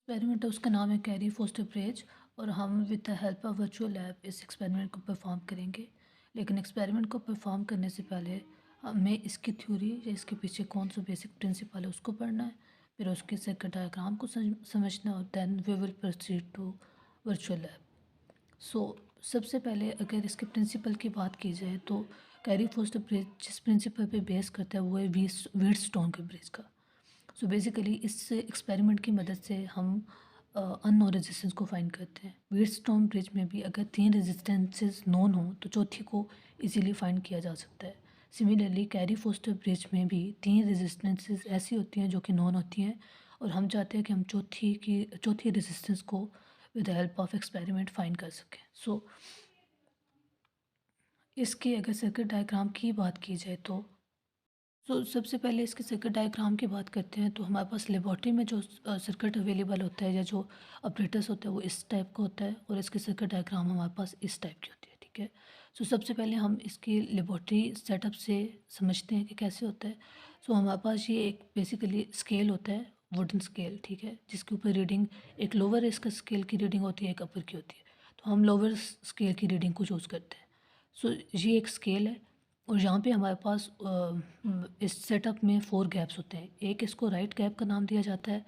Experiment है उसका नाम है कैरी फोस्टर ब्रिज और हम with the help of virtual lab इस एक्सपेरिमेंट को परफॉर्म करेंगे। लेकिन एक्सपेरिमेंट को परफॉर्म करने से पहले हमें इसकी थ्योरी या इसके पीछे कौन सा बेसिक प्रिंसिपल है उसको पढ़ना है, फिर उसके सर्किट डायग्राम को समझना और then we will proceed to virtual lab. So सबसे पहले अगर इसके प्रिंसिपल की बात की जाए तो कैरी फोस्टर ब्रिज जिस प्रिंसिपल पे बेस करता है वो है व्हीटस्टोन के ब्रिज का। सो बेसिकली इस एक्सपेरिमेंट की मदद से हम अननोन रेजिस्टेंस को फाइंड करते हैं। व्हीटस्टोन ब्रिज में भी अगर 3 रेजिस्टेंसेस नोन हो तो चौथी को इजीली फाइंड किया जा सकता है। सिमिलरली कैरी फोस्टर ब्रिज में भी 3 रेजिस्टेंसेस ऐसी होती हैं जो कि नॉन होती हैं और हम चाहते हैं कि हम चौथी रेजिस्टेंस को with the help of experiment find कर सकें। सो इसके अगर सर्किट डायग्राम की बात की जाए तो सबसे पहले इसके सर्किट डायग्राम की बात करते हैं। तो हमारे पास लेबॉर्ट्री में जो सर्किट अवेलेबल होता है या जो ऑपरेटर्स होते हैं वो इस टाइप का होता है और इसके सर्किट डायग्राम हमारे पास इस टाइप की होती है, ठीक है। सो सबसे पहले हम इसकी लेबॉर्ट्री सेटअप से समझते हैं कि कैसे होता है। सो हमारे पास ये एक बेसिकली स्केल होता है, वुडन स्केल, ठीक है, जिसके ऊपर रीडिंग एक लोअर इसका स्केल की रीडिंग होती है, एक अपर की होती है। तो हम लोअर स्केल की रीडिंग को चूज़ करते हैं। सो ये एक स्केल है और यहाँ पे हमारे पास इस सेटअप में 4 गैप्स होते हैं। एक इसको राइट गैप का नाम दिया जाता है,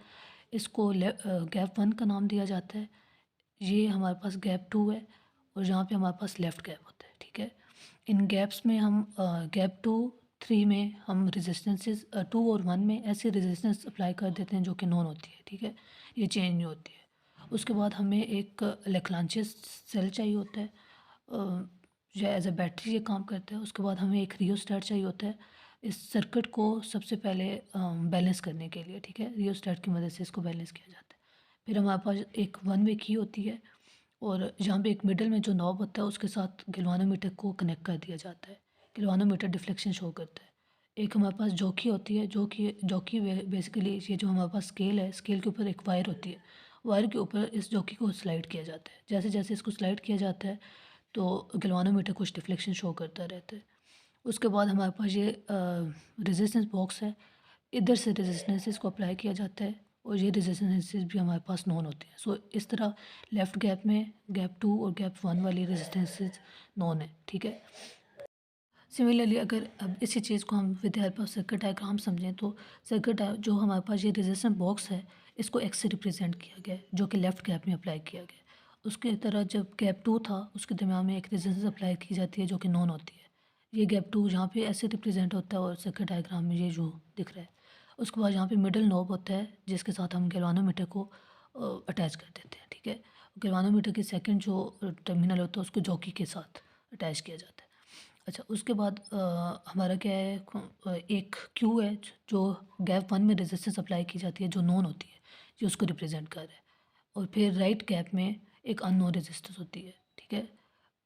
इसको गैप 1 का नाम दिया जाता है, ये हमारे पास गैप 2 है और यहाँ पे हमारे पास लेफ़्ट गैप होता है, ठीक है। इन गैप्स में हम गैप 2 3 में हम रेजिस्टेंसेस 2 और 1 में ऐसे रेजिस्टेंस अप्लाई कर देते हैं जो कि नॉन होती है, ठीक है, ये चेंज नहीं होती है। उसके बाद हमें एक लेग्रांजियन सेल चाहिए होता है, जो एज अ बैटरी ये काम करता है। उसके बाद हमें एक रियोस्टेट चाहिए होता है इस सर्किट को सबसे पहले बैलेंस करने के लिए, ठीक है। रियोस्टेट की मदद से इसको बैलेंस किया जाता है। फिर हमारे पास एक वन वे की होती है और जहाँ पे एक मिडल में जो नॉब होता है उसके साथ गैल्वानोमीटर को कनेक्ट कर दिया जाता है। गैल्वानोमीटर डिफ्लेक्शन शो करता है। एक हमारे पास जॉकी होती है, जॉकी बेसिकली ये जो हमारे पास स्केल है, स्केल के ऊपर एक वायर होती है, वायर के ऊपर इस जॉकी को स्लाइड किया जाता है। जैसे जैसे इसको स्लाइड किया जाता है तो गैल्वानोमीटर कुछ डिफ्लेक्शन शो करता रहता है। उसके बाद हमारे पास ये रेजिस्टेंस बॉक्स है, इधर से रेजिस्टेंसेस को अप्लाई किया जाता है और ये रेजिस्टेंसेस भी हमारे पास नॉन होते हैं। सो इस तरह लेफ़्ट गैप में गैप 2 और गैप 1 वाली रेजिस्टेंसेस नॉन है, ठीक है। सिमिलरली अगर अब इसी चीज़ को हम with the help of circuit diagram समझें तो जो हमारे पास ये रेजिस्टेंस बॉक्स है इसको एक्स से रिप्रेजेंट किया गया है जो कि लेफ़्ट गैप में अप्लाई किया गया है। उसकी तरह जब गैप 2 था उसके दरमियान में एक रेजिस्टेंस अप्लाई की जाती है जो कि नॉन होती है। ये गैप 2 यहाँ पे ऐसे रिप्रेजेंट होता है और सर्किट डायग्राम में ये जो दिख रहा है। उसके बाद यहाँ पे मिडल नॉब होता है जिसके साथ हम गैल्वानोमीटर को अटैच कर देते हैं, ठीक है। गैल्वानोमीटर की सेकंड जो टर्मिनल होता है उसको जॉकी के साथ अटैच किया जाता है। अच्छा, उसके बाद हमारा क्या है, एक क्यू है जो गैप 1 में रेजिस्टेंस अप्लाई की जाती है जो नॉन होती है, ये उसको रिप्रेजेंट कर रहा है। और फिर राइट गैप में एक अननोन रेजिस्टेंस होती है, ठीक है।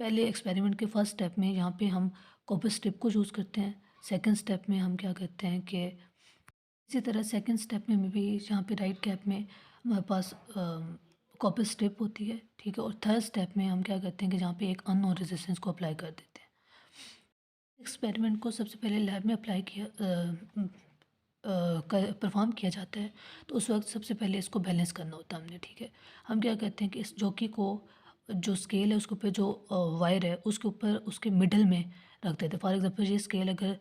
पहले एक्सपेरिमेंट के फर्स्ट स्टेप में यहाँ पे हम कॉपर स्ट्रिप को चूज़ करते हैं। सेकंड स्टेप में हम क्या करते हैं कि इसी तरह सेकंड स्टेप में भी यहाँ पे राइट गैप में हमारे पास कॉपर स्ट्रिप होती है, ठीक है। और थर्ड स्टेप में हम क्या करते हैं कि जहाँ पे एक अननोन रेजिस्टेंस को अप्लाई कर देते हैं। एक्सपेरिमेंट को सबसे पहले लैब में अप्लाई किया परफॉर्म किया जाता है तो उस वक्त सबसे पहले इसको बैलेंस करना होता है हमने, ठीक है। हम क्या कहते हैं कि इस जॉकी को जो स्केल है उसके ऊपर जो वायर है उसके ऊपर उसके मिडल में रख देते हैं। फॉर एग्जांपल ये स्केल अगर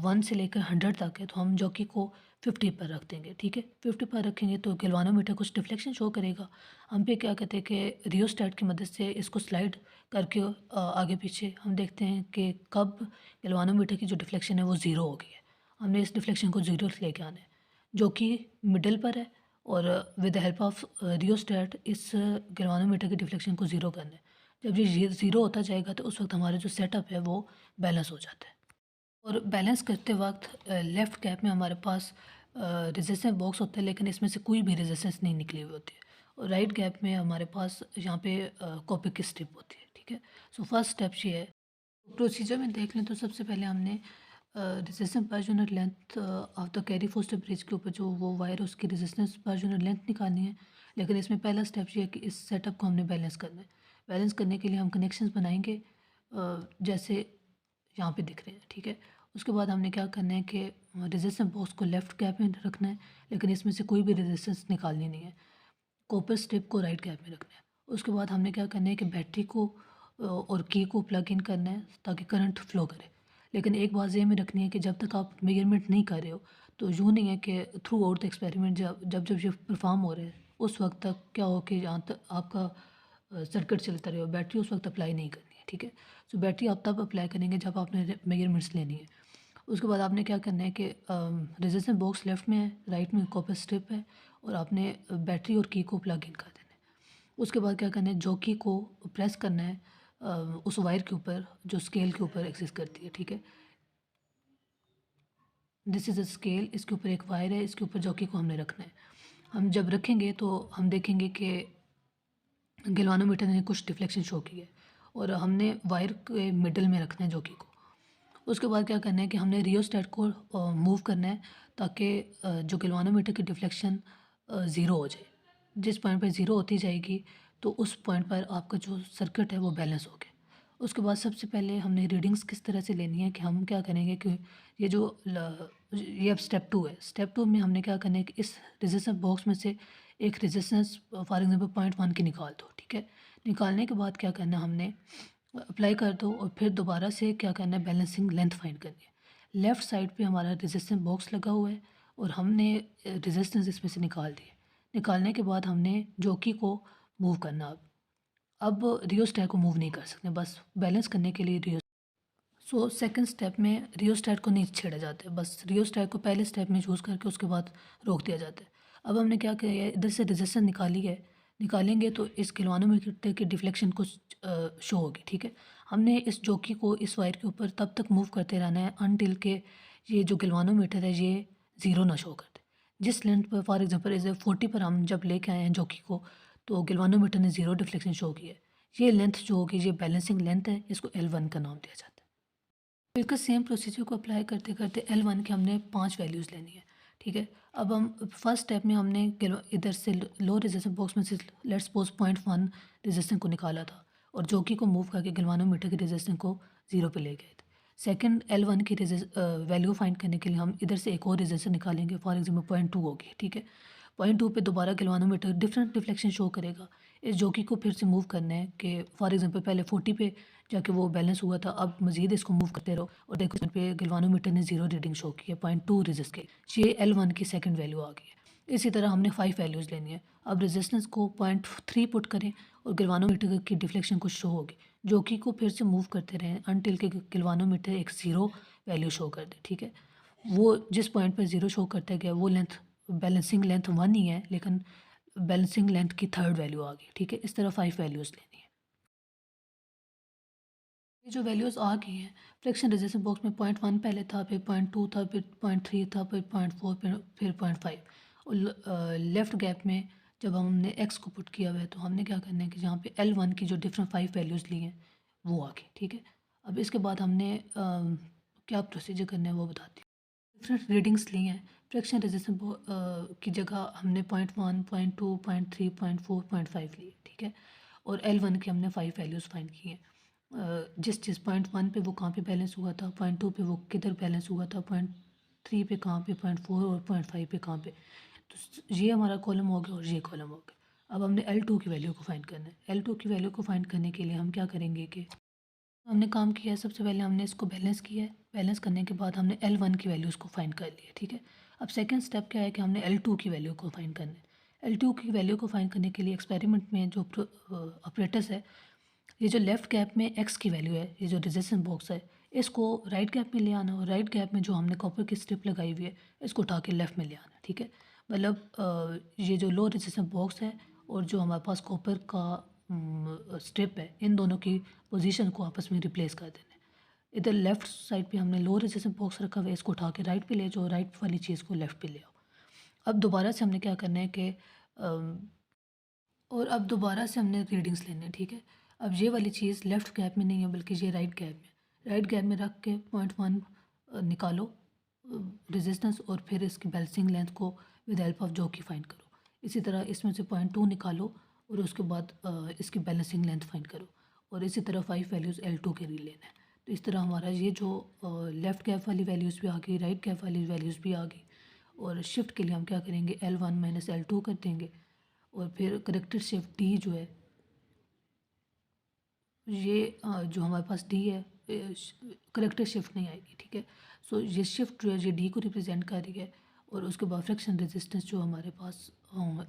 1 से लेकर 100 तक है तो हम जॉकी को 50 पर रख देंगे, ठीक है। 50 पर रखेंगे तो गैल्वानोमीटर कुछ डिफ्लेक्शन शो करेगा। हम पे क्या कहते हैं कि रियोस्टेट की मदद से इसको स्लाइड करके आगे पीछे हम देखते हैं कि कब गैल्वानोमीटर की जो डिफ्लेक्शन है वो ज़ीरो हो गई है। हमने इस डिफ्लेक्शन को ज़ीरो लेके आना है जो कि मिडल पर है और with the help of rheostat इस गैल्वानोमीटर की डिफ्लेक्शन को ज़ीरो करना है। जब ये ज़ीरो होता जाएगा तो उस वक्त हमारा जो सेटअप है वो बैलेंस हो जाता है। और बैलेंस करते वक्त लेफ़्ट कैप में हमारे पास रेजिस्टेंस बॉक्स होता है लेकिन इसमें से कोई भी रेजिस्टेंस नहीं निकली हुई होती है। और राइट गैप में हमारे पास यहाँ पे कॉपर की स्ट्रिप होती है, ठीक है। सो फर्स्ट स्टेप ये है। प्रोसीजर में देख लें तो सबसे पहले हमने रेजिस्टेंस पर unit length of the Carey Foster bridge के ऊपर जो वो वायर है उसकी रेजिस्टेंस पर यूनिट लेंथ निकालनी है। लेकिन इसमें पहला स्टेप ये है कि इस सेटअप को हमने बैलेंस करना है। बैलेंस करने के लिए हम कनेक्शंस बनाएंगे जैसे यहाँ पे दिख रहे हैं, ठीक है। उसके बाद हमने क्या करना है कि रेजिस्टेंस बॉक्स को लेफ़्ट कैप में रखना है लेकिन इसमें से कोई भी रेजिस्टेंस निकालनी नहीं है। कॉपर स्ट्रिप को राइट गैप में रखना है। उसके बाद हमने क्या करना है कि बैटरी को और की को प्लग इन करना है ताकि करंट फ्लो करे। लेकिन एक बात ज़हन में रखनी है कि जब तक आप मेजरमेंट नहीं कर रहे हो तो यूँ नहीं है कि थ्रू आउट द एक्सपेरिमेंट जब जब जब ये परफॉर्म हो रहे हैं उस वक्त तक क्या हो कि जहाँ तक आपका सर्किट चलता रहे, बैटरी उस वक्त अप्लाई नहीं करनी है, ठीक है। सो बैटरी आप तब अप्लाई करेंगे जब आपने मेजरमेंट्स लेनी है। उसके बाद आपने क्या करना है कि रेजिस्टेंस बॉक्स लेफ्ट में है, राइट में कॉपर स्ट्रिप है और आपने बैटरी और की को प्लग इन कर देना है। उसके बाद क्या करना है, जॉकी को प्रेस करना है उस वायर के ऊपर जो स्केल के ऊपर एक्सिस्ट करती है, ठीक है। दिस इज़ अ स्केल, इसके ऊपर एक वायर है, इसके ऊपर जॉकी को हमने रखना है। हम जब रखेंगे तो हम देखेंगे कि गैल्वानोमीटर ने कुछ डिफ्लेक्शन शो की है और हमने वायर के मिडल में रखना है जॉकी को। उसके बाद क्या करना है कि हमने रियोस्टेट को मूव करना है ताकि जो गैल्वानोमीटर की डिफ्लेक्शन ज़ीरो हो जाए। जिस पॉइंट पे ज़ीरो होती जाएगी तो उस पॉइंट पर आपका जो सर्किट है वो बैलेंस हो गया। उसके बाद सबसे पहले हमने रीडिंग्स किस तरह से लेनी है कि हम क्या करेंगे कि ये जो ये अब स्टेप टू है। स्टेप टू में हमने क्या करना है कि इस रेजिस्टेंस बॉक्स में से एक रेजिस्टेंस फॉर एग्जांपल 0.1 की निकाल दो, ठीक है। निकालने के बाद क्या करना है, हमने अप्लाई कर दो और फिर दोबारा से क्या करना है, बैलेंसिंग लेंथ फाइंड करनी है। लेफ़्ट साइड पे हमारा रेजिस्टेंस बॉक्स लगा हुआ है और हमने रेजिस्टेंस इसमें से निकाल दिए। निकालने के बाद हमने जॉकी को मूव करना। अब रियोस्टेट को मूव नहीं कर सकते, बस बैलेंस करने के लिए रियो। सो सेकंड स्टेप में रियोस्टेट को नहीं छेड़ा जाता है, बस रियोस्टेट को पहले स्टेप में चूज़ करके उसके बाद रोक दिया जाता है। अब हमने क्या किया है, इधर से रेजिस्टेंस निकाली है, निकालेंगे तो इस गैल्वानोमीटर की डिफ्लेक्शन कुछ शो होगी, ठीक है। हमने इस जॉकी को इस वायर के ऊपर तब तक मूव करते रहना है अनटिल के ये जो गैल्वानोमीटर है ये ज़ीरो ना शो कर दे। जिस लेंथ पर फॉर एग्जांपल इसे 40 पर हम जब लेके आए हैं जॉकी को तो गैल्वानोमीटर ने ज़ीरो डिफ्लेक्शन शो की है। ये लेंथ जो होगी ये बैलेंसिंग लेंथ है, इसको L1 का नाम दिया जाता है। बिल्कुल सेम प्रोसीजर को अप्लाई करते करते L1 की हमने 5 वैल्यूज़ लेनी है, ठीक है। अब हम फर्स्ट स्टेप में हमने इधर से लो रेजिस्टेंस बॉक्स में से लेट्स सपोज 0.1 रेजिस्टेंस को निकाला था और जॉकी को मूव करके गैल्वानोमीटर के रेजिस्टेंस को ज़ीरो पे ले गए थे। सेकंड L1 की वैल्यू फाइंड करने के लिए हम इधर से एक और रेजिस्टेंस निकालेंगे, फॉर एग्जांपल 0.2 होगी, ठीक है। 0.2 पे दोबारा गैल्वानोमीटर डिफरेंट डिफ्लेक्शन शो करेगा। इस जॉकी को फिर से मूव करना है कि फॉर एग्जांपल पहले 40 पे जाके वो बैलेंस हुआ था, अब मज़ीद इसको मूव करते रहो और देखो इस पे गैल्वानोमीटर ने ज़ीरो रीडिंग शो की है 0.2 रेजिस्ट के। ये L1 की सेकंड वैल्यू आ गई है। इसी तरह हमने 5 वैल्यूज़ लेनी है। अब रेजिस्टेंस को 0.3 पुट करें और गैल्वानोमीटर की डिफ्लेक्शन कुछ शो होगी। जॉकी को फिर से मूव करते रहें अनटिल के गैल्वानोमीटर एक ज़ीरो वैल्यू शो कर दे, ठीक है। वो जिस पॉइंट पर ज़ीरो शो करता गया वो लेंथ बैलेंसिंग लेंथ 1 ही है, लेकिन बैलेंसिंग लेंथ की थर्ड वैल्यू आ गई, ठीक है। इस तरह 5 वैल्यूज़ लेनी है। ये जो वैल्यूज़ आ गई हैं, फ्रैक्शन रेजिस्टेंस बॉक्स में 0.1 पहले था, फिर 0.2 था, फिर 0.3 था, फिर 0.4, फिर 0.5 और लेफ़्ट गैप में जब हमने एक्स को पुट किया हुआ है तो हमने क्या करना है कि जहाँ पे L1 की जो डिफरेंट 5 वैल्यूज़ ली हैं वो आ गई, ठीक है। अब इसके बाद हमने क्या प्रोसीजर करना है वो बताती हूँ। डिफरेंट रीडिंग्स ली हैं। फ्रैक्शन रेजिस्टेंस की जगह हमने 0.1, 0.2, 0.3, 0.4, 0.5 ली है, ठीक है। और L1 की हमने 5 वैल्यूज़ फाइंड की हैं। जिस जिस 0.1 पे वो कहाँ पे बैलेंस हुआ था, 0.2 पे वो किधर बैलेंस हुआ था, 0.3 पे कहाँ पे, 0.4 और 0.5 पे कहाँ पे। तो ये हमारा कॉलम हो गया और ये कॉलम हो गया। अब हमने L2 की वैल्यू को फाइंड करना है। L2 की वैल्यू को फाइंड करने के लिए हम क्या करेंगे कि हमने काम किया है, सबसे पहले हमने इसको बैलेंस किया है। बैलेंस करने के बाद हमने L1 की वैल्यूज़ को फाइंड कर लिया, ठीक है। अब सेकंड स्टेप क्या है कि हमने L2 की वैल्यू को फाइंड करना है। L2 की वैल्यू को फाइंड करने के लिए एक्सपेरिमेंट में जो ऑपरेटर्स है, ये जो लेफ़्ट गैप में एक्स की वैल्यू है, ये जो रेजिस्टेंस बॉक्स है, इसको राइट गैप में ले आना और राइट गैप में जो हमने कॉपर की स्ट्रिप लगाई हुई है इसको उठा के लेफ़्ट में ले आना, ठीक है। मतलब ये जो लो रेजिस्टेंस बॉक्स है और जो हमारे पास कॉपर का स्ट्रिप है, इन दोनों की पोजीशन को आपस में रिप्लेस कर देना है। इधर लेफ़्ट साइड पे हमने लो रेजिस्टेंस बॉक्स रखा हुआ है, इसको उठा के राइट पे ले जाओ, राइट वाली चीज़ को लेफ़्ट पे ले आओ। अब दोबारा से हमने क्या करना है कि और अब दोबारा से हमने रीडिंग्स लेने हैं, ठीक है। अब ये वाली चीज़ लेफ़्ट गैप में नहीं है बल्कि ये राइट गैप में। राइट गैप में रख के 0.1 निकालो रेजिस्टेंस और फिर इसकी बैलेंसिंग लेंथ को with help of jockey find करो। इसी तरह इसमें से 0.2 निकालो और उसके बाद इसकी बैलेंसिंग लेंथ फाइंड करो और इसी तरह 5 वैल्यूज़ L2 के लिए लेना है। तो इस तरह हमारा ये जो लेफ़्ट गैप वाली वैल्यूज़ भी आ गई, राइट गैप वाली वैल्यूज़ भी आ गई और शिफ्ट के लिए हम क्या करेंगे, L1 माइनस L2 कर देंगे और फिर करेक्टेड शिफ्ट डी जो है ये जो हमारे पास डी है करेक्टेड शिफ्ट नहीं आएगी, ठीक है। सो ये शिफ्ट जो है ये डी को रिप्रेजेंट कर रही है और उसके बाद फ्रैक्शन रेजिस्टेंस जो हमारे पास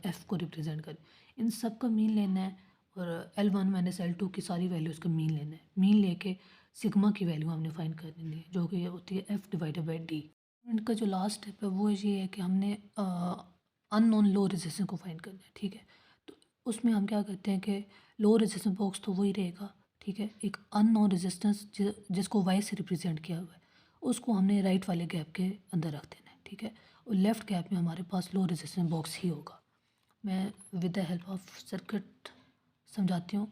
एफ़ को रिप्रेजेंट कर, इन सब का मीन लेना है और L1 माइनस L2 की सारी वैल्यूज़ का मीन लेना है। मीन लेके सिग्मा की वैल्यू हमने फाइंड करनी है जो कि होती है एफ़ डिवाइडेड बाई डी। इनका जो लास्ट स्टेप है वो ये है कि हमने अननोन लो रेजिस्टेंस को फाइंड करना है, ठीक है। तो उसमें हम क्या करते हैं कि लो रेजिस्टेंस बॉक्स तो वही रहेगा, ठीक है। एक अननोन रेजिस्टेंस जिसको वाई से रिप्रेजेंट किया हुआ है उसको हमने राइट वाले गैप के अंदर रख देना है, ठीक है। और लेफ़्ट गैप में हमारे पास लो रेजिस्टेंस बॉक्स ही होगा। मैं with the help of circuit समझाती हूँ।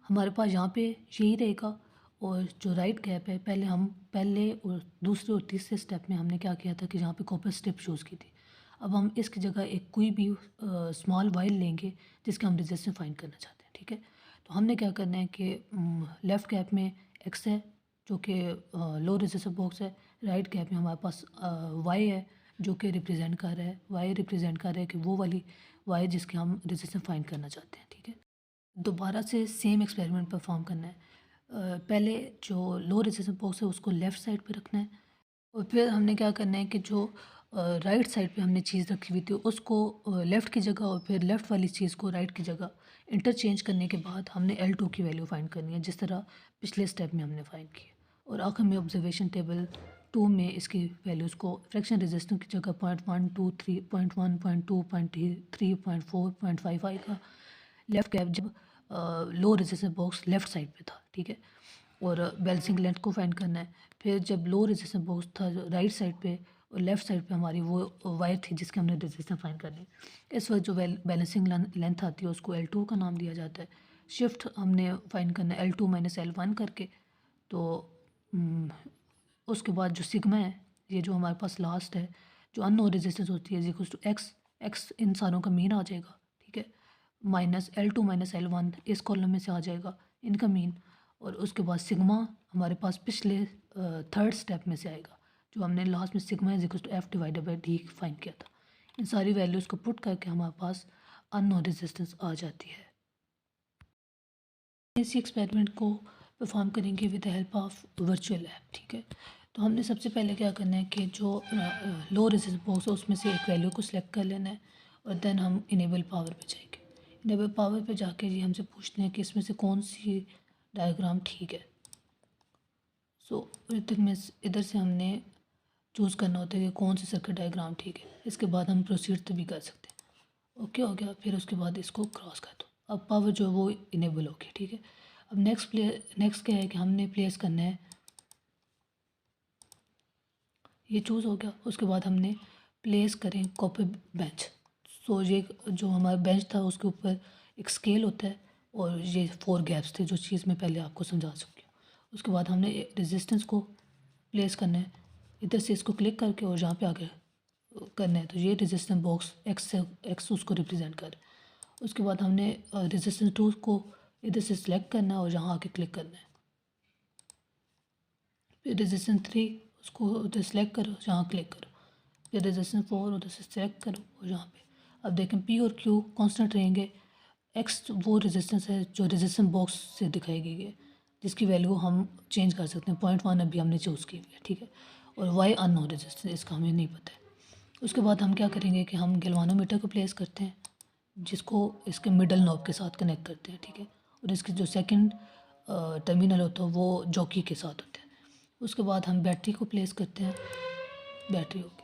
हमारे पास यहाँ पे यही रहेगा और जो राइट गैप है पहले और दूसरे और तीसरे स्टेप में हमने क्या किया था कि जहाँ पे कॉपर स्ट्रिप चूज़ की थी। अब हम इसकी जगह एक कोई भी स्मॉल वायर लेंगे जिसका हम रेजिस्टेंस फाइंड करना चाहते हैं, ठीक है। तो हमने क्या करना है कि लेफ़्ट गैप में एक्स है जो कि लो रेजिस्टेंस बॉक्स है, राइट गैप में हमारे पास वाई है जो कि रिप्रेजेंट कर रहा है, वाई रिप्रेजेंट कर रहा है कि वो वाली वाई जिसके हम रेजिस्टेंस फाइंड करना चाहते हैं, ठीक है। दोबारा से सेम एक्सपेरिमेंट परफॉर्म करना है। पहले जो लो रेजिस्टेंस बॉक्स है उसको लेफ़्ट साइड पे रखना है और फिर हमने क्या करना है कि जो राइट साइड पे हमने चीज़ रखी हुई थी उसको लेफ़्ट की जगह और फिर लेफ़्ट वाली चीज़ को राइट की जगह इंटरचेंज करने के बाद हमने L2 की वैल्यू फाइंड करनी है जिस तरह पिछले स्टेप में हमने फाइंड की। और आखिर में ऑब्जर्वेशन टेबल 2 में इसकी वैल्यूज़ को फ्रैक्शन रेजिस्टेंस की जगह 0.123 0.1 0.2 0.3 0.4 0.5 आएगा। लेफ़्ट गैप जब low resistance box left side पे था, ठीक है। और बैलेंसिंग लेंथ को फाइंड करना है। फिर जब लो रेजिस्टेंस बॉक्स था जो राइट साइड पे और लेफ़्ट साइड पे हमारी वो वायर थी जिसके हमने रेजिस्टेंस फाइंड करनी है। इस वक्त जो बैलेंसिंग लेंथ आती है उसको L2 का नाम दिया जाता है। शिफ्ट हमने फाइंड करना है L2 माइनस L1 करके। तो उम, उसके बाद जो सिग्मा है ये जो हमारे पास लास्ट है जो अननोन रेजिस्टेंस होती है इक्वल्स टू एक्स। एक्स इन सारों का मीन आ जाएगा, ठीक है। माइनस L2 माइनस L1 इस कॉलम में से आ जाएगा इनका मीन। और उसके बाद सिग्मा हमारे पास पिछले थर्ड स्टेप में से आएगा जो हमने लास्ट में sigma is equal to F divided by D find किया था। इन सारी वैल्यूज़ को पुट करके हमारे पास अननोन रेजिस्टेंस आ जाती है। इसी एक्सपेरिमेंट को परफॉर्म करेंगे with the help of virtual app, ठीक है। तो हमने सबसे पहले क्या करना है कि जो लो रेजिस्टेंस बॉक्स है उसमें से एक वैल्यू को सिलेक्ट कर लेना है और देन हम इनेबल पावर पे जाएंगे। इनेबल पावर पे जाके जी हमसे पूछते हैं कि इसमें से कौन सी डायग्राम ठीक है। सो इधर से हमने चूज़ करना होता है कि कौन सी सर्किट डायग्राम ठीक है। इसके बाद हम प्रोसीड तो भी कर सकते हैं। ओके हो गया, फिर उसके बाद इसको क्रॉस कर दो। अब पावर जो है वो इनेबल हो गई, ठीक है। अब नेक्स्ट क्या है कि हमने प्लेस करना है, ये चूज़ हो गया। उसके बाद हमने प्लेस करें कॉपी बेंच। सो ये जो हमारा बेंच था उसके ऊपर एक स्केल होता है और ये 4 गैप्स थे जो चीज़ मैं पहले आपको समझा चुकी हूँ। उसके बाद हमने रेजिस्टेंस को प्लेस करना है इधर से इसको क्लिक करके और जहाँ पे आगे करना है तो ये रेजिस्टेंस बॉक्स एक्स उसको रिप्रेजेंट कर। उसके बाद हमने रेजिस्टेंस 2 को इधर से सिलेक्ट करना है और यहाँ आके क्लिक करना है। फिर रेजिस्टेंस 3 उसको उधर सेलेक्ट करो यहाँ क्लिक करो। फिर रेजिस्टेंस 4 उधर से सेलेक्ट करो और यहाँ पे अब देखें पी और क्यू कांस्टेंट रहेंगे। एक्स वो रेजिस्टेंस है जो रेजिस्टेंस बॉक्स से दिखाई गई है जिसकी वैल्यू हम चेंज कर सकते हैं। 0.1 अभी हमने चूज़ की हुई है, ठीक है। और वाई अननोन रेजिस्टेंस इसका हमें नहीं पता है। उसके बाद हम क्या करेंगे कि हम गैल्वानोमीटर को प्लेस करते हैं जिसको इसके मिडल नॉब के साथ कनेक्ट करते हैं, ठीक है। और इसकी जो सेकंड टर्मिनल होता है वो जॉकी के साथ होता है। उसके बाद हम बैटरी को प्लेस करते हैं, बैटरी होगी।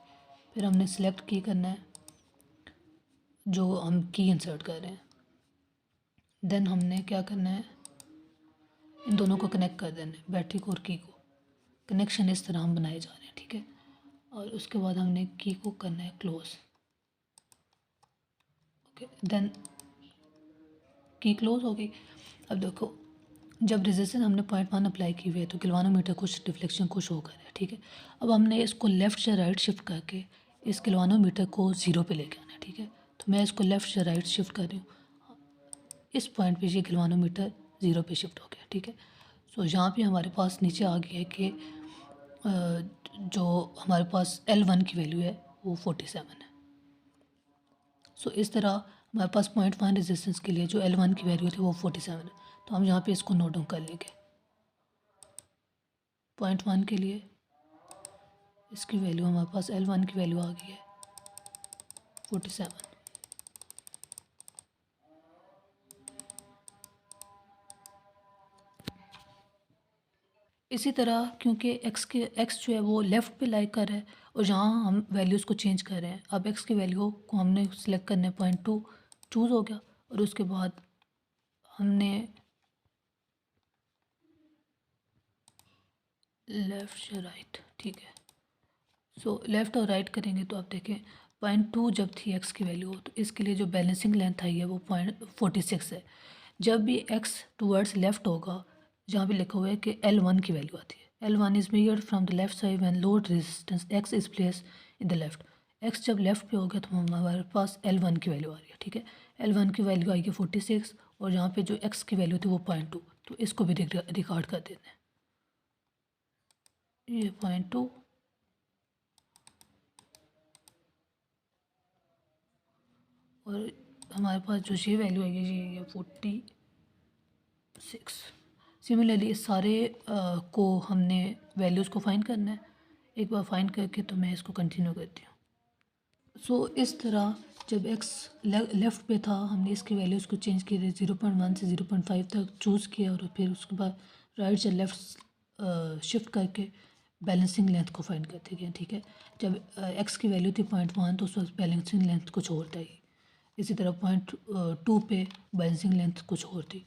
फिर हमने सेलेक्ट की करना है जो हम की इंसर्ट कर रहे हैं। देन हमने क्या करना है इन दोनों को कनेक्ट कर देना है, बैटरी को और की को। कनेक्शन इस तरह हम बनाए जा रहे हैं, ठीक है। और उसके बाद हमने की को करना है क्लोज। ओके, देन की क्लोज हो गई। अब देखो जब रेजिस्टेंस हमने 0.1 अप्लाई की हुई है तो गैल्वानोमीटर कुछ डिफ्लेक्शन को शो कर रहा है, ठीक है। अब हमने इसको लेफ़्ट से राइट शिफ्ट करके इस गैल्वानोमीटर को 0 पे लेके आना है, ठीक है। तो मैं इसको लेफ़्ट से राइट शिफ्ट कर रही हूँ। इस पॉइंट पे ये गैल्वानोमीटर 0 पे शिफ्ट हो गया, ठीक है। सो यहाँ पे हमारे पास नीचे आ गया है कि जो हमारे पास L1 की वैल्यू है वो 47 है। सो इस तरह हमारे पास 0.1 रेजिस्टेंस के लिए जो L1 की वैल्यू थी वो 47 है, तो हम यहाँ पे इसको नोट डाउन कर लेंगे। 0.1 के लिए इसकी वैल्यू हमारे पास L1 की वैल्यू आ गई है 47। इसी तरह क्योंकि x जो है वो लेफ़्ट पे लाई कर रहा है और जहाँ हम वैल्यूज़ को चेंज कर रहे हैं, अब x की वैल्यू को हमने सेलेक्ट करना है 0.2 चूज़ हो गया, और उसके बाद हमने लेफ़्ट या राइट, ठीक है। सो लेफ़्ट और राइट करेंगे तो आप देखें 0.2 जब थी x की वैल्यू, तो इसके लिए जो बैलेंसिंग लेंथ आई है वो 0.46 है। जब भी x टूवर्ड्स लेफ़्ट होगा, जहाँ पे लिखा हुआ है कि L1 की वैल्यू आती है, L1 is measured from the left side when load resistance x is place in the left. x जब लेफ़्ट पे हो गया तो हमारे पास L1 की वैल्यू आ रही है, ठीक है। L1 की वैल्यू आई है 46, और यहाँ पे जो x की वैल्यू थी वो 0.2, तो इसको भी रिकॉर्ड कर देते हैं। ये 0.2 और हमारे पास जो ये वैल्यू है ये 46। सिमिलरली इस सारे को हमने वैल्यूज़ को फाइंड करना है। एक बार फाइंड करके तो मैं इसको कंटिन्यू करती हूँ। सो इस तरह जब x लेफ़्ट पे था, हमने इसकी वैल्यूज़ को चेंज किए थे 0.1 से 0.5 तक चूज़ किया, और फिर उसके बाद राइट से लेफ़्ट शिफ्ट करके बैलेंसिंग लेंथ को फाइंड करते गए, ठीक है। जब x की वैल्यू थी 0.1 तो उस वक्त बैलेंसिंग लेंथ कुछ और था। इसी तरह 0.2 पे बैलेंसिंग लेंथ कुछ और थी।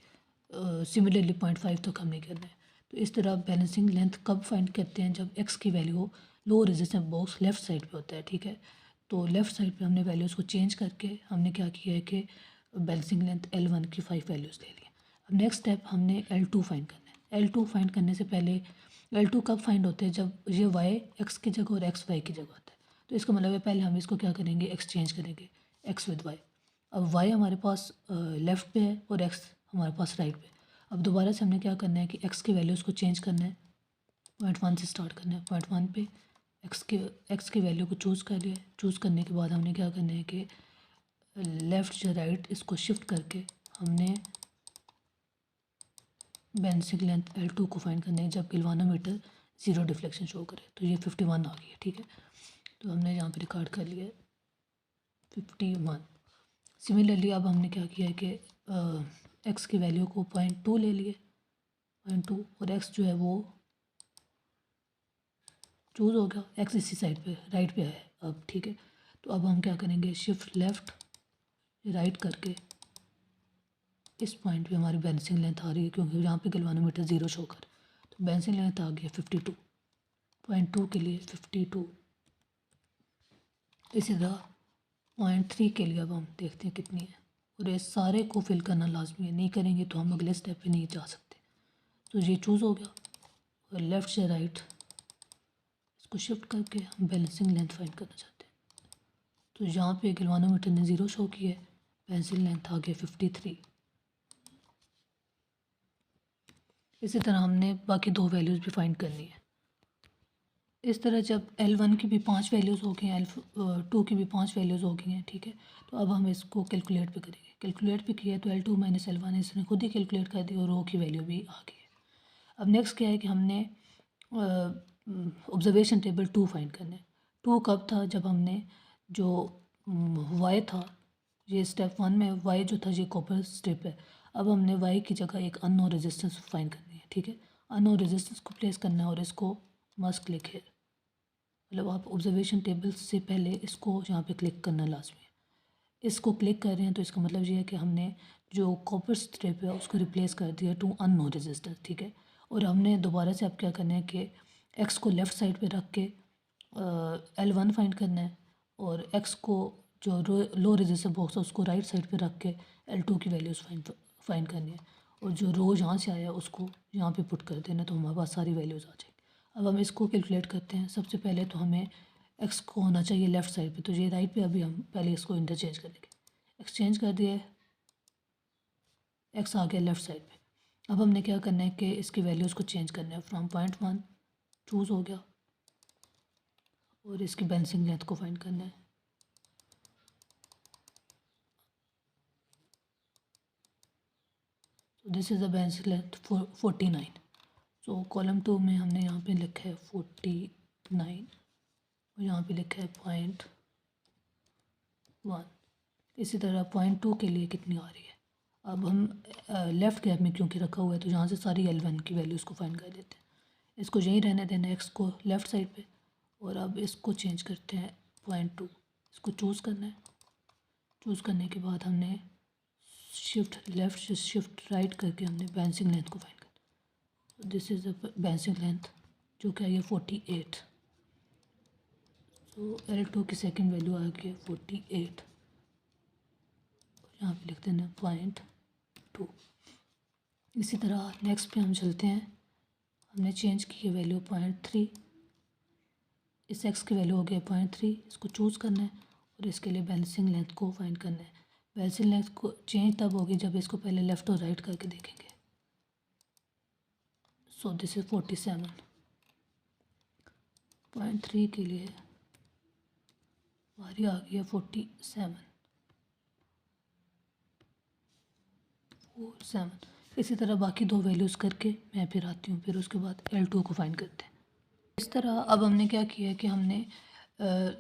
सिमिलरली 0.5 तक हमने करना है। तो इस तरह बैलेंसिंग लेंथ कब फाइंड करते हैं, जब x की value low resistance box left side पे होता है, ठीक है। तो लेफ़्ट साइड पे हमने वैल्यूज़ को चेंज करके हमने क्या किया है कि बैलेंसिंग लेंथ L1 की 5 वैल्यूज़ ले ली। अब नेक्स्ट स्टेप हमने L2 फाइंड करना है। L2 फाइंड करने से पहले L2 कब फाइंड होते हैं, जब ये y x की जगह और x y की जगह होता है। तो इसका मतलब है पहले हम इसको क्या करेंगे, एक्सचेंज करेंगे x विद y। अब y हमारे पास लेफ़्ट पे है और x हमारे पास राइट पे। अब दोबारा से हमने क्या करना है कि x की वैल्यूज़ को चेंज करना है, 0.1 से स्टार्ट करना है। 0.1 पे x की वैल्यू को चूज़ कर लिया। चूज़ करने के बाद हमने क्या करना है कि लेफ़्ट या राइट इसको शिफ्ट करके हमने बैलेंसिंग लेंथ L2 को फाइंड करना है, जब गैल्वानोमीटर 0 डिफ्लेक्शन शो करे। तो ये 51 आ गई है, ठीक है। तो हमने यहाँ पे रिकॉर्ड कर लिया 51। सिमिलरली अब हमने क्या किया है कि x की वैल्यू को 0.2 ले लिए, 0.2, और x जो है वो चूज़ हो गया। x इसी साइड पे राइट पे है अब, ठीक है। तो अब हम क्या करेंगे, शिफ्ट लेफ़्ट राइट करके इस पॉइंट पे हमारी बैलेंसिंग लेंथ आ रही है, क्योंकि यहाँ पे गैल्वानोमीटर 0 शो कर। तो बैलेंसिंग लेंथ आ गई 52.2 के लिए 52। इसी तरह 0.3 के लिए अब हम देखते हैं कितनी है, और ये सारे को फिल करना लाजमी है, नहीं करेंगे तो हम अगले स्टेप पे नहीं जा सकते। तो ये चूज़ हो गया, और लेफ़्ट से राइट इसको शिफ्ट करके हम बैलेंसिंग लेंथ फाइंड करना चाहते हैं। तो यहाँ पे गैल्वानोमीटर ने 0 शो किया है, बैलेंसिंग लेंथ आ गया 53। इसी तरह हमने बाकी दो वैल्यूज़ भी फाइंड करनी है। इस तरह जब L1 की भी 5 वैल्यूज़ हो गई हैं, L2 की भी 5 वैल्यूज़ हो गई हैं, ठीक है। तो अब हम इसको कैलकुलेट भी करेंगे। कैलकुलेट भी किया तो L2 माइनस L1 इसने खुद ही कैलकुलेट कर दी, और रो की वैल्यू भी आ गई है। अब नेक्स्ट क्या है कि हमने ऑब्जर्वेशन टेबल 2 फाइंड करना है। 2 कब था, जब हमने जो y था, ये स्टेप 1 में y जो था ये कॉपर स्ट्रिप है। अब हमने y की जगह एक अननोन रेजिस्टेंस फाइंड करनी है, ठीक है। अननोन रेजिस्टेंस को प्लेस करना है, और इसको मस्ट क्लिक है, मतलब आप ऑब्जर्वेशन टेबल से पहले इसको यहाँ पे क्लिक करना लाजमी है। इसको क्लिक कर रहे हैं तो इसका मतलब ये है कि हमने जो कॉपर स्ट्रिप है उसको रिप्लेस कर दिया टू अननोन रेजिस्टेंस, ठीक है। और हमने दोबारा से अब क्या करना है कि एक्स को लेफ़्ट साइड पे रख के L1 फाइंड करना है, और एक्स को जो लो रेजिस्टेंस बॉक्स है उसको राइट साइड पे रख के L2 की वैल्यूज़ फाइंड करनी है, और जो रो यहाँ से आया उसको यहाँ पे पुट कर देना, तो हमारे पास सारी वैल्यूज़ आ जाएगी। अब हम इसको कैलकुलेट करते हैं। सबसे पहले तो हमें एक्स को होना चाहिए लेफ़्ट साइड पे, तो ये राइट पे अभी हम पहले इसको इंटरचेंज करेंगे। एक्सचेंज कर दिया है, एक्स आ गया लेफ़्ट साइड पे। अब हमने क्या करना है कि इसकी वैल्यूज़ को चेंज करना है। फ्रॉम 0.1 चूज़ हो गया, और इसकी बैलेंसिंग लेंथ को फाइंड करना है। This is the bench length 49। So column 2 में हमने यहाँ पे लिखा है 49 और यहाँ पे लिखा है 0.1। इसी तरह 0.2 के लिए कितनी आ रही है। अब हम लेफ़्ट गैप में क्योंकि रखा हुआ है तो यहाँ से सारी L1 की वैल्यूज़ को फाइंड कर लेते हैं। इसको यहीं रहने देना x को लेफ़्ट साइड पे और अब इसको चेंज करते हैं 0.2। इसको चूज़ करना है। चूज़ करने के बाद हमने शिफ्ट लेफ़्ट से शिफ्ट राइट करके हमने बेंचिंग लेंथ को फाइंड करना। This is the benching length जो कि आई है 48। सो L2 की सेकंड वैल्यू आ गई 48। यहाँ पे लिखते हैं 0.2। इसी तरह नेक्स्ट पे हम चलते हैं। हमने चेंज की है वैल्यू 0.3। इस x की वैल्यू हो गई 0.3। इसको चूज़ करना है और इसके लिए बैलेंसिंग लेंथ को फाइंड करना है। बैलेंसिंग लेंथ को चेंज तब होगी जब इसको पहले लेफ़्ट और राइट करके देखेंगे। सो दिस इज़ 47। 0.3 के लिए बारी आ गई है 47। इसी तरह बाकी दो वैल्यूज़ करके मैं फिर आती हूँ, फिर उसके बाद L2 को फाइंड करते हैं। इस तरह अब हमने क्या किया है कि हमने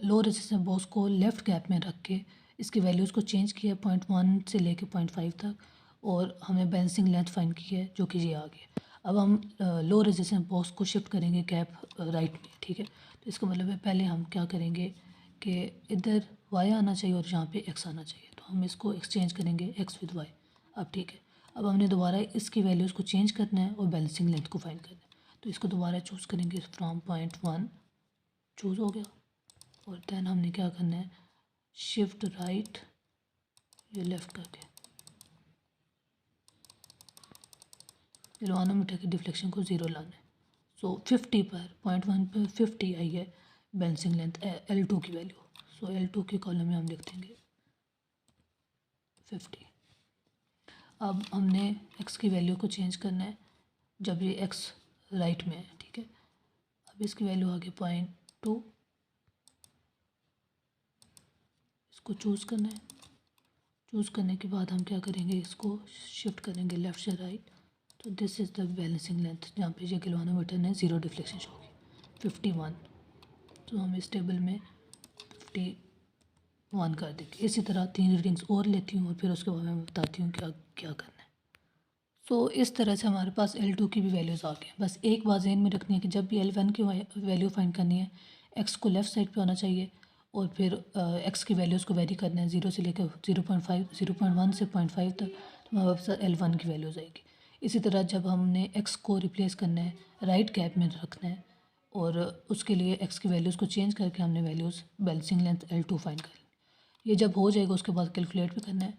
लो रेजिस्टेंस बॉक्स को लेफ़्ट गैप में रख के इसकी वैल्यूज़ को चेंज किया 0.1 से लेके 0.5 तक और हमें बैलेंसिंग लेंथ फाइंड की है जो कि ये आ गया। अब हम लो रेजिस्टेंस बॉक्स को शिफ्ट करेंगे गैप राइट में, ठीक है। तो इसका मतलब है पहले हम क्या करेंगे कि इधर y आना चाहिए और यहाँ पे x आना चाहिए, तो हम इसको एक्सचेंज करेंगे x विद y। अब ठीक है, अब हमने दोबारा इसकी वैल्यूज़ को चेंज करना है और बैलेंसिंग लेंथ को फाइंड करना है। तो इसको दोबारा चूज़ करेंगे फ्रॉम 0.1। चूज़ हो गया और दैन हमने क्या करना है शिफ्ट राइट ये लेफ़्ट करके गैल्वेनोमीटर की डिफ्लेक्शन को ज़ीरो लाना है। सो 50 पर 0.1 पर 50 आई है बैलेंसिंग लेंथ L2 की वैल्यू। सो L2 के कॉलम में हम लिख देंगे 50। अब हमने x की वैल्यू को चेंज करना है जब ये x राइट में है, ठीक है। अब इसकी वैल्यू आ गई 0.2। इसको चूज़ करना है। चूज़ करने के बाद हम क्या करेंगे इसको शिफ्ट करेंगे लेफ़्ट से राइट। तो this is the balancing length जहाँ पे ये गैल्वेनोमीटर ने ज़ीरो डिफ्लेक्शन शो की 51। तो हम इस टेबल में 51 कर देंगे। इसी तरह 3 रीडिंग्स और लेती हूँ और फिर उसके बाद मैं बताती हूँ क्या क्या करना है। सो इस तरह से हमारे पास L2 की भी वैल्यूज़ आ गई। बस एक बात ज़हन में रखनी है कि जब भी L1 की वैल्यू फाइंड करनी है x को लेफ़्ट साइड पे होना चाहिए और फिर x की वैल्यूज़ को वेरी करना है 0 से लेकर 0.5 0.1 से 0.5 तक, तो हमारे पास L1 की वैल्यूज़ आएगी। इसी तरह जब हमने x को रिप्लेस करना है राइट गैप में रखना है और उसके लिए x की वैल्यूज़ को चेंज करके हमने values balancing length L2 find करनी। ये जब हो जाएगा उसके बाद कैलकुलेट भी करना है।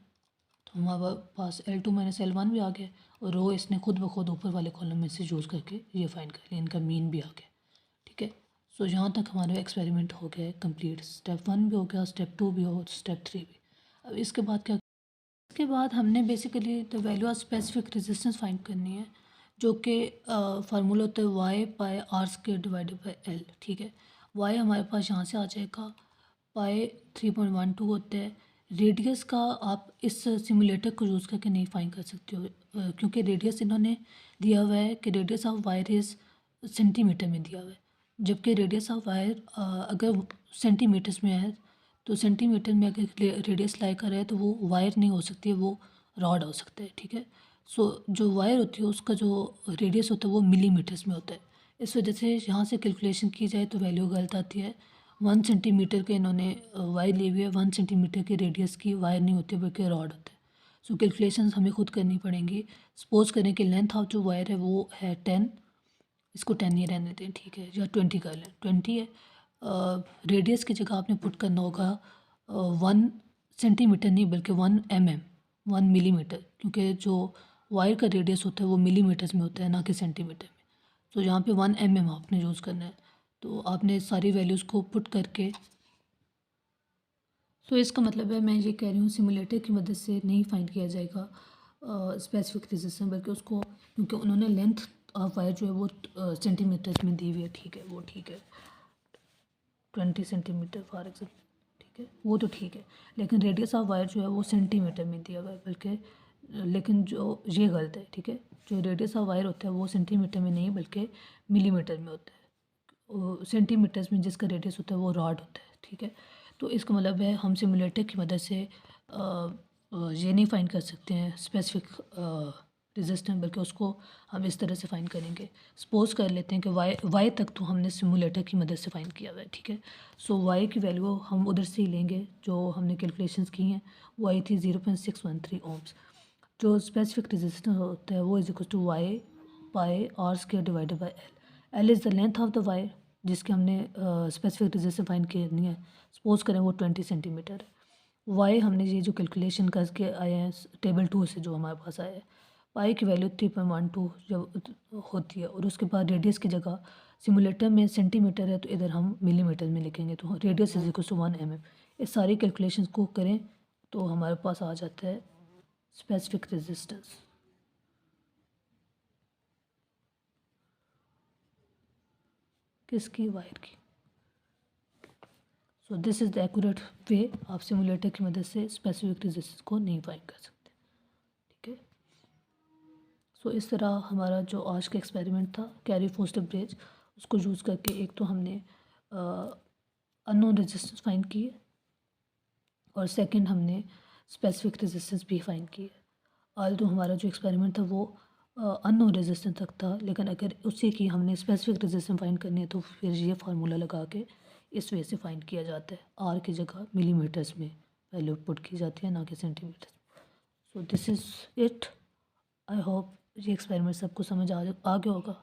तो हमारे पास L2 माइनस L1 भी आ गया और रो इसने खुद ब खुद ऊपर वाले कॉलम में से यूज़ करके ये फाइंड कर लिया, इनका मीन भी आ गया, ठीक है। सो यहाँ तक हमारा एक्सपेरिमेंट हो गया है कंप्लीट। स्टेप 1 भी हो गया, स्टेप 2 भी हो, स्टेप 3 भी। अब इसके बाद क्या, इसके बाद हमने basically the value of specific resistance find करनी है जो कि फार्मूला होता है Y pi R square divided by L, ठीक है। वाई हमारे पास यहाँ से आ जाएगा, पाई 3.12 होता है। रेडियस का आप इस सिमुलेटर को यूज़ करके नहीं फाइंड कर सकते हो क्योंकि रेडियस इन्होंने दिया हुआ है कि radius of wire is centimetre में दिया हुआ है, जबकि रेडियस ऑफ वायर अगर सेंटीमीटर्स में है तो सेंटीमीटर में अगर रेडियस लाई कर है तो वो वायर नहीं हो सकती है, वो रॉड हो सकता है, ठीक है। सो जो वायर होती है उसका जो रेडियस होता है वो मिलीमीटर्स में होता है। इस वजह से यहाँ से कैलकुलेशन की जाए तो वैल्यू गलत आती है। 1 सेंटीमीटर के इन्होंने वायर ली हुई है, 1 सेंटीमीटर के रेडियस की वायर नहीं होती बल्कि रॉड होता है। सो कैलकुलेशंस हमें खुद करनी पड़ेंगी। सपोज करें कि लेंथ ऑफ जो वायर है वो है 10, इसको 10 ही रहने दें, ठीक है, या 20 कर लें, 20 है। रेडियस की जगह आपने पुट करना होगा 1 सेंटीमीटर नहीं बल्कि 1 mm, 1 मिलीमीटर, क्योंकि जो वायर का रेडियस होता है वो मिलीमीटर्स में होता है ना कि सेंटीमीटर में। तो यहाँ पे 1 mm आपने यूज़ करना है। तो आपने सारी वैल्यूज़ को पुट करके, तो इसका मतलब है मैं ये कह रही हूँ सिमुलेटर की मदद से नहीं फाइंड किया जाएगा स्पेसिफिक रेजिस्टेंस, बल्कि उसको क्योंकि उन्होंने लेंथ ऑफ वायर जो है वो सेंटीमीटर्स में दी हुई है, ठीक है, वो ठीक है, 20 सेंटीमीटर फॉर एग्जाम्पल, ठीक है, वो तो ठीक है। लेकिन रेडियस ऑफ वायर जो है वो सेंटीमीटर में दिया हुआ है, बल्कि लेकिन जो ये गलत है, ठीक है। जो रेडियस ऑफ वायर होता है वो सेंटीमीटर में नहीं बल्कि मिलीमीटर में होता है। सेंटीमीटर्स में जिसका रेडियस होता है वो रॉड होता है, ठीक है। तो इसका मतलब है हम सिमुलेटर की मदद से ये नहीं फाइंड कर सकते हैं स्पेसिफिक रेजिस्टेंस, बल्कि उसको हम इस तरह से फाइंड करेंगे। सपोज कर लेते हैं कि वाई तक तो हमने सिमुलेटर की मदद से फाइंड किया हुआ है, ठीक है। सो वाई की वैल्यू हम उधर से ही लेंगे जो हमने कैलकुलेशंस की हैं। वो आई थी 0.613 ओम्स। जो स्पेसिफिक रेजिस्टेंस होता है वो is equal to Y pi R square divided by L. L is the length of the wire जिसके हमने स्पेसिफिक रेजिस्टेंस फाइंड करनी है। सपोज करें वो 20 सेंटीमीटर है। वाई हमने ये जो कैलकुलेशन करके आए हैं टेबल 2 से जो हमारे पास आया है, पाई की वैल्यू 3.12 जब होती है, और उसके बाद रेडियस की जगह सिमुलेटर में सेंटीमीटर है तो इधर हम मिलीमीटर में लिखेंगे, तो radius is equal to 1 mm। इस सारी कैलकुलेशन को करें तो हमारे पास आ जाता है स्पेसिफिक रेजिस्टेंस। किसकी? वायर की। So this is the accurate way. आप सिमुलेटर की मदद से स्पेसिफिक रेजिस्टेंस को नहीं फाइंड कर सकते, ठीक है। सो इस तरह हमारा जो आज का एक्सपेरिमेंट था कैरी फोस्टर ब्रिज, उसको यूज़ करके एक तो हमने अननोन रेजिस्टेंस फाइंड किए, और सेकंड हमने स्पेसिफिक रेजिस्टेंस भी फाइंड किए। आल्दो हमारा जो एक्सपेरिमेंट था वो अननोन रेजिस्टेंस तक था, लेकिन अगर उसी की हमने स्पेसिफिक रेजिस्टेंस फाइंड करनी है तो फिर ये फार्मूला लगा के इस वे से फाइंड किया जाता है। आर की जगह मिलीमीटर्स में वैल्यू पुट की जाती है, ना कि centimetres. So this is it. I hope ये एक्सपेरिमेंट सबको समझ आ गया होगा।